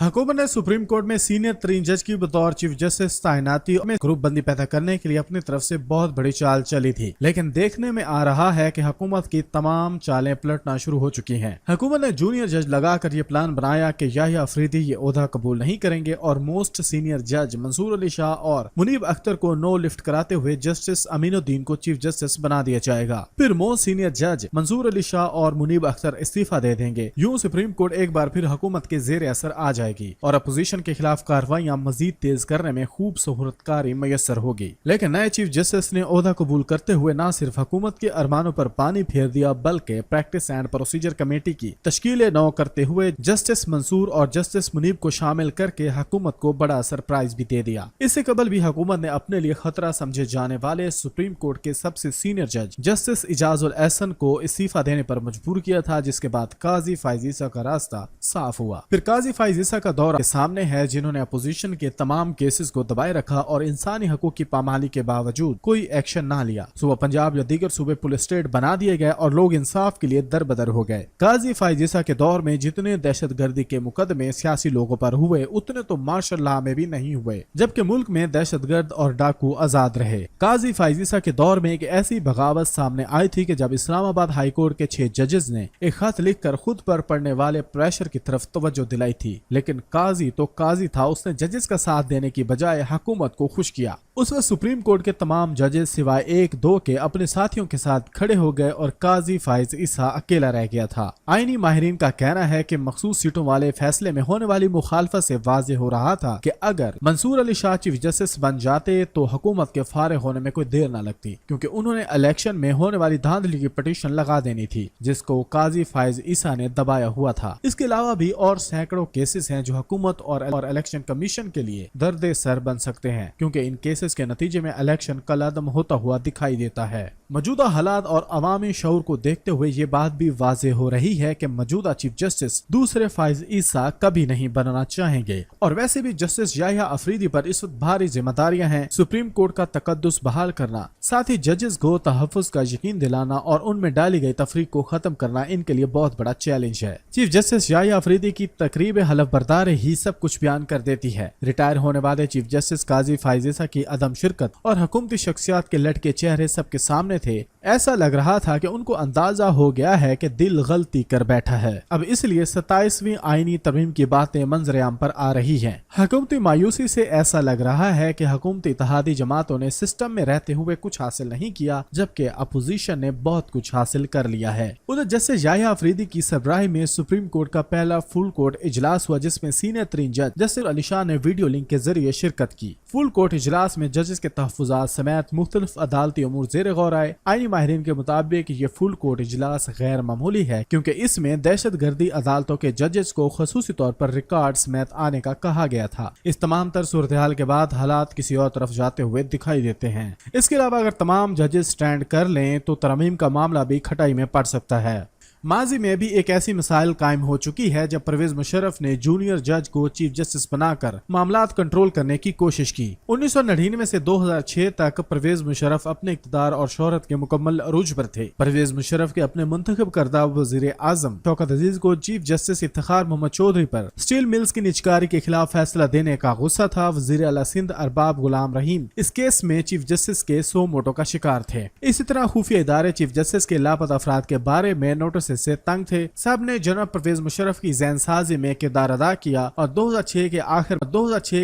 हुकूमत ने supreme court में सीनियर तरीन जज की बतौर चीफ जस्टिस तैनाती में ग्रुप बंदी पैदा करने के लिए अपनी तरफ से बहुत बड़ी चाल चली थी, लेकिन देखने में आ रहा है कि हुकूमत की तमाम चालें पलटना शुरू हो चुकी हैं। हुकूमत ने जूनियर जज लगाकर ये प्लान बनाया कि याहिया अफरीदी ये ओहदा कबूल नहीं करेंगे और मोस्ट सीनियर जज मंसूर अली शाह और मुनीब अख्तर को नो लिफ्ट कराते हुए जस्टिस अमीनुद्दीन को चीफ जस्टिस बना दिया जाएगा। फिर मोस्ट सीनियर जज मंसूर अली शाह और मुनीब अख्तर इस्तीफा दे देंगे। यूं सुप्रीम कोर्ट एक बार फिर हुकूमत के जेर असर आ जाएगी और अपोजिशन के खिलाफ कार्रवाइयां मजीद तेज करने में खूब सहूलतकारी मैसर होगी। लेकिन नए चीफ जस्टिस ने ओहदा कबूल करते हुए न सिर्फ हुकूमत के अरमानों पर पानी फेर दिया, बल्कि प्रैक्टिस एंड प्रोसीजर कमेटी की तश्कील नौ करते हुए जस्टिस मंसूर और जस्टिस मुनीब को शामिल करके हुकूमत को बड़ा सरप्राइज भी दे दिया। इससे कबल भी हुकूमत ने अपने लिए खतरा समझे जाने वाले सुप्रीम कोर्ट के सबसे सीनियर जज जस्टिस इजाजुल एहसन को इस्तीफा देने पर मजबूर किया था, जिसके बाद काजी फाइज ईसा का रास्ता साफ हुआ। फिर काजी फाइज ईसा का दौर के सामने है, जिन्होंने अपोजिशन के तमाम केसेस को दबाए रखा और इंसानी हकूक की पामाली के बावजूद कोई एक्शन ना लिया। सुबह पंजाब या दीगर सूबे पुलिस स्टेट बना दिए गए और लोग इंसाफ के लिए दर बदर हो गए। काजी फाइज ईसा के दौर में जितने दहशत गर्दी के मुकदमे सियासी लोगों पर हुए, उतने तो मार्शल लॉ में भी नहीं हुए, जबकि मुल्क में दहशत गर्द और डाकू आजाद रहे। काजी फाइज ईसा के दौर में एक ऐसी बगावत सामने आई थी कि जब इस्लामाबाद हाई कोर्ट के 6 जजेस ने एक खत लिखकर खुद पर पड़ने वाले प्रेशर की तरफ तवज्जो दिलाई थी, लेकिन काजी तो काजी था, उसने जजेस का साथ देने की बजाय हुकूमत को खुश किया। उस वक्त सुप्रीम कोर्ट के तमाम जजेस सिवाय 1-2 के अपने साथियों के साथ खड़े हो गए और काजी फाइज ईसा अकेला रह गया था। आईनी माहिरीन का कहना है कि मखसूस सीटों वाले फैसले में होने वाली मुखालफत से वाज़ेह हो रहा था कि अगर मंसूर अली शाह चीफ जस्टिस बन जाते तो हुकूमत के फारे होने में कोई देर न लगती, क्योंकि उन्होंने इलेक्शन में होने वाली धांधली की पिटीशन लगा देनी थी, जिसको काजी फाइज ईसा ने दबाया हुआ था। इसके अलावा भी और सैकड़ों केसेस हैं जो हुकूमत और इलेक्शन कमीशन के लिए दर्द सर बन सकते हैं, क्योंकि इन केसेस के नतीजे में इलेक्शन कलअदम होता हुआ दिखाई देता है। मौजूदा हालात और अवामी शऊर को देखते हुए ये बात भी वाज़ेह हो रही है कि मौजूदा चीफ जस्टिस दूसरे फाइज ईसा कभी नहीं बनना चाहेंगे। और वैसे भी जस्टिस याहिया अफरीदी पर इस वक्त भारी जिम्मेदारियां हैं। सुप्रीम कोर्ट का तकद्दुस बहाल करना, साथ ही जजेस को तहफ्फुज का यकीन दिलाना और उनमें डाली गई तफरीक को खत्म करना इनके लिए बहुत बड़ा चैलेंज है। चीफ जस्टिस याहिया अफरीदी की तकरीब हलफ बर्दारी ही सब कुछ बयान कर देती है। रिटायर होने वाले चीफ जस्टिस काजी फाइज ईसा की अदम शिरकत और हुकूमती शख्सियात के लटके चेहरे सबके सामने थे। ऐसा लग रहा था कि उनको अंदाजा हो गया है कि दिल गलती कर बैठा है। अब इसलिए 27वीं आईनी तरमीम की बातें मंजर-ए-आम पर आ रही हैं। हुकूमती मायूसी से ऐसा लग रहा है कि हुकूमती इत्तेहादी जमातों ने सिस्टम में रहते हुए कुछ हासिल नहीं किया, जबकि अपोजिशन ने बहुत कुछ हासिल कर लिया है। उधर जस्टिस याहिया अफरीदी की सरबराही में सुप्रीम कोर्ट का पहला फुल कोर्ट इजलास हुआ, जिसमें सीनियर तरीन जज जस्टिस अली शाह ने वीडियो लिंक के जरिए शिरकत की। फुल कोर्ट इजलास में जजेस के तहफ्फुजात समेत मुख्तलिफ अदालती अमूर ज़ेर गौर आए। आईनी माहिरीन के मुताबिक ये फुल कोर्ट इजलास गैर मामूली है, क्योंकि इसमें दहशत गर्दी अदालतों के जजेस को खसूसी तौर पर रिकॉर्ड समेत आने का कहा गया था। इस तमाम तर सूरत हाल के बाद हालात किसी और तरफ जाते हुए दिखाई देते हैं। इसके अलावा अगर तमाम जजेस स्टैंड कर लें तो तरमीम का मामला भी खटाई में पड़ सकता है। माजी में भी एक ऐसी मिसाइल कायम हो चुकी है जब परवेज मुशर्रफ ने जूनियर जज को चीफ जस्टिस बनाकर मामलात कंट्रोल करने की कोशिश की। 1999 से 2006 तक परवेज मुशर्रफ अपने इक़्तिदार और शोहरत के मुकम्मल अरूज पर थे। परवेज मुशर्रफ के अपने मुंतखब करदा वज़ीर आज़म शौकत अजीज को चीफ जस्टिस इफ्तिखार मोहम्मद चौधरी पर स्टील मिल्स की निजकारी के खिलाफ फैसला देने का गुस्सा था। वज़ीर आला सिंध अरबाब गुलाम रहीम इस केस में चीफ जस्टिस के सो मोटो का शिकार थे। इसी तरह खुफिया इदारे चीफ जस्टिस के लापता अफराद के बारे में नोटिस से तंग थे। सब ने जनाब परवेज मुशर्रफ की ज़हनसाज़ी में किरदार अदा किया और 2006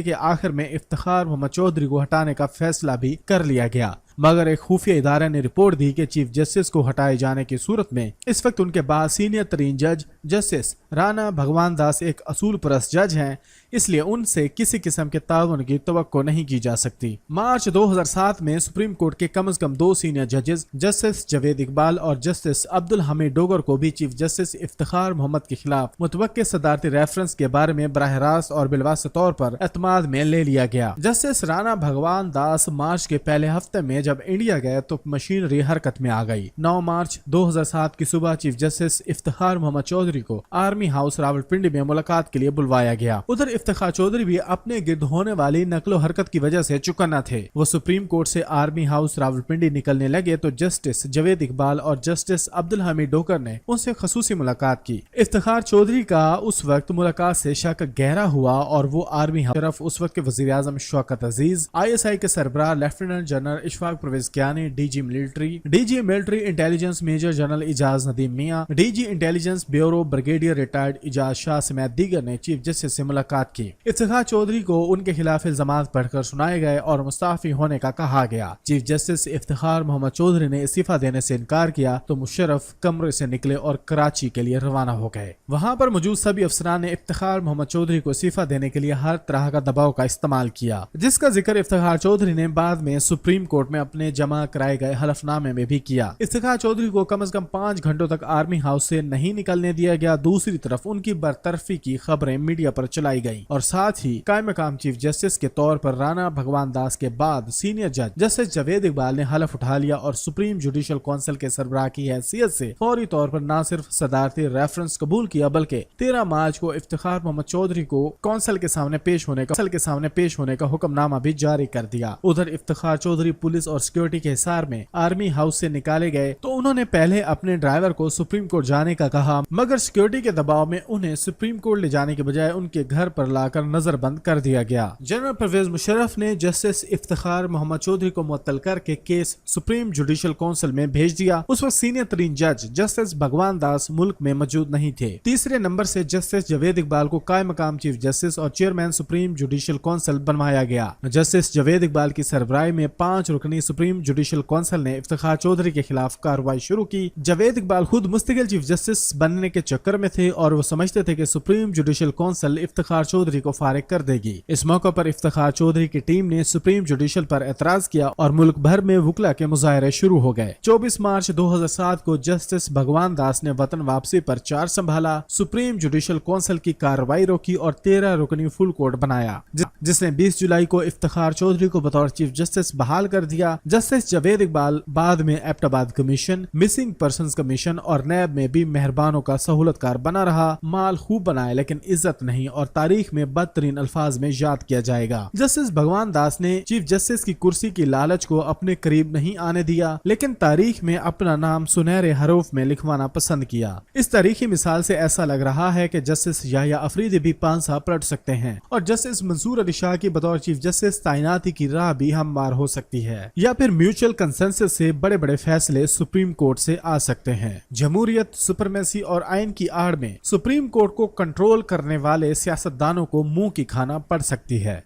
के आखिर में इफ्तिखार मोहम्मद चौधरी को हटाने का फैसला भी कर लिया गया। मगर एक खुफिया इदारे ने रिपोर्ट दी कि चीफ जस्टिस को हटाए जाने की सूरत में इस वक्त उनके बाद सीनियर तरीन जज जस्टिस राणा भगवान दास एक असूल परस्त जज हैं, इसलिए उनसे किसी किस्म के ताउन की तवक्को नहीं की जा सकती। मार्च 2007 में सुप्रीम कोर्ट के कम से कम 2 सीनियर जजेस जस्टिस जावेद इकबाल और जस्टिस अब्दुल हमीद डोगर को भी चीफ जस्टिस इफ्तिखार मोहम्मद के खिलाफ मुतवक्के सदारती रेफरेंस के बारे में बराह रास्त और बिलवास्ता तौर पर एतमाद में ले लिया गया। जस्टिस राणा भगवान दास मार्च के पहले हफ्ते में जब इंडिया गए तो मशीनरी हरकत में आ गई। 9 मार्च 2007 की सुबह चीफ जस्टिस इफ्तिखार मोहम्मद चौधरी को आर्मी हाउस रावलपिंडी में मुलाकात के लिए बुलवाया गया। उधर इफ्तिखार चौधरी भी अपने गिर्द होने वाली नकलो हरकत की वजह से चौकन्ना थे। वो सुप्रीम कोर्ट से आर्मी हाउस रावलपिंडी निकलने लगे तो जस्टिस जवेद इकबाल और जस्टिस अब्दुल हमीद डोकर ने उनसे खसूसी मुलाकात की। इफ्तिखार चौधरी का उस वक्त मुलाकात से शक गहरा हुआ और वो आर्मी हाउस उस वक्त के वजीर आजम शौकत अजीज, ISI के सरबराह lieutenant general Ishfaq Parvez Kayani, DG military intelligence major general Ijaz Nadeem Mian, DG intelligence bureau brigadier retired Ijaz Shah समेत दीगर ने चीफ जस्टिस से मुलाकात की। इफ्तिखार चौधरी को उनके खिलाफ इल्जामात पढ़कर सुनाए गए और मुस्ताफी होने का कहा गया। चीफ जस्टिस इफ्तिखार मोहम्मद चौधरी ने इस्तीफा देने से इनकार किया तो मुशर्रफ कमरे से निकले और कराची के लिए रवाना हो गए। वहां पर मौजूद सभी अफसरान ने इफ्तिखार मोहम्मद चौधरी को इस्तीफा देने के लिए हर तरह का दबाव का इस्तेमाल किया, जिसका जिक्र इफ्तिखार चौधरी ने बाद में सुप्रीम कोर्ट में अपने जमा कराए गए हलफनामे में भी किया। इफ्तिखार चौधरी को कम से कम 5 घंटों तक आर्मी हाउस से नहीं निकलने दिया गया। दूसरी तरफ उनकी बरतरफी की खबरें मीडिया पर चलाई गईं और साथ ही कायम मकाम चीफ जस्टिस के तौर पर राणा भगवान दास के बाद सीनियर जज जस्टिस जवेद इकबाल ने हलफ उठा लिया और सुप्रीम जुडिशल काउंसिल के सरबराह की हैसियत से फौरी तौर पर न सिर्फ सदारती रेफरेंस कबूल किया बल्कि 13 मार्च को इफ्तिखार मोहम्मद चौधरी को काउंसिल के सामने पेश होने का हुक्मनामा भी जारी कर दिया। उधर इफ्तिखार चौधरी पुलिस और सिक्योरिटी के हिसार में आर्मी हाउस से निकाले गए तो उन्होंने पहले अपने ड्राइवर को सुप्रीम कोर्ट जाने का कहा, मगर सिक्योरिटी के दबाव में उन्हें सुप्रीम कोर्ट ले जाने के बजाय उनके घर पर लाकर नजरबंद कर दिया गया। जनरल परवेज मुशर्रफ ने जस्टिस इफ्तिखार मोहम्मद चौधरी को मुअत्तल करके केस सुप्रीम जुडिशल काउंसिल में भेज दिया। उस वक्त सीनियर तरीन जज जस्टिस भगवान दास मुल्क में मौजूद नहीं थे। तीसरे नंबर से जस्टिस जवेद इकबाल को कायम मकाम चीफ जस्टिस और चेयरमैन सुप्रीम जुडिशल काउंसिल बनवाया गया। जस्टिस जवेद इकबाल की सरबराही में 5 रुकनी सुप्रीम जुडिशल काउंसिल ने इफ्तिखार चौधरी के खिलाफ कार्रवाई शुरू की। जवेद इकबाल खुद मुस्तकिल चीफ जस्टिस बनने के चक्कर में थे और वो समझते थे कि supreme judicial council Iftikhar Chaudhry को फारिग कर देगी। इस मौके पर इफ्तिखार चौधरी की टीम ने सुप्रीम जुडिशल पर एतराज किया और मुल्क भर में वकला के मुजाहरे शुरू हो गए। 24 मार्च 2007 को जस्टिस भगवान दास ने वतन वापसी पर चार्ज संभाला, सुप्रीम जुडिशल काउंसिल की कार्रवाई रोकी और 13 रुकनी फुल कोर्ट बनाया, जिसने 20 जुलाई को इफ्तिखार चौधरी को बतौर चीफ जस्टिस बहाल कर दिया। जस्टिस जवेद इकबाल बाद में Abbottabad commission, missing persons commission और नैब में भी मेहरबानों का सहूलतकार बना रहा। माल खूब बनाए लेकिन इज्जत नहीं और तारीख में बदतरीन अल्फाज में याद किया जाएगा। जस्टिस भगवान दास ने चीफ जस्टिस की कुर्सी की लालच को अपने करीब नहीं आने दिया, लेकिन तारीख में अपना नाम सुनहरे हरूफ में लिखवाना पसंद किया। इस तारीखी मिसाल से ऐसा लग रहा है कि जस्टिस याह्या अफरीदी भी पांसा पलट सकते हैं और जस्टिस मंसूर अली शाह की बतौर चीफ जस्टिस तैनाती की राह भी हमवार हो सकती है, या फिर म्यूचुअल कंसेंसस से बड़े बड़े फैसले सुप्रीम कोर्ट से आ सकते हैं। जमहूरियत, सुपरमेसी और आइन की आड़ में सुप्रीम कोर्ट को कंट्रोल करने वाले सियासतदानों को मुंह की खाना पड़ सकती है।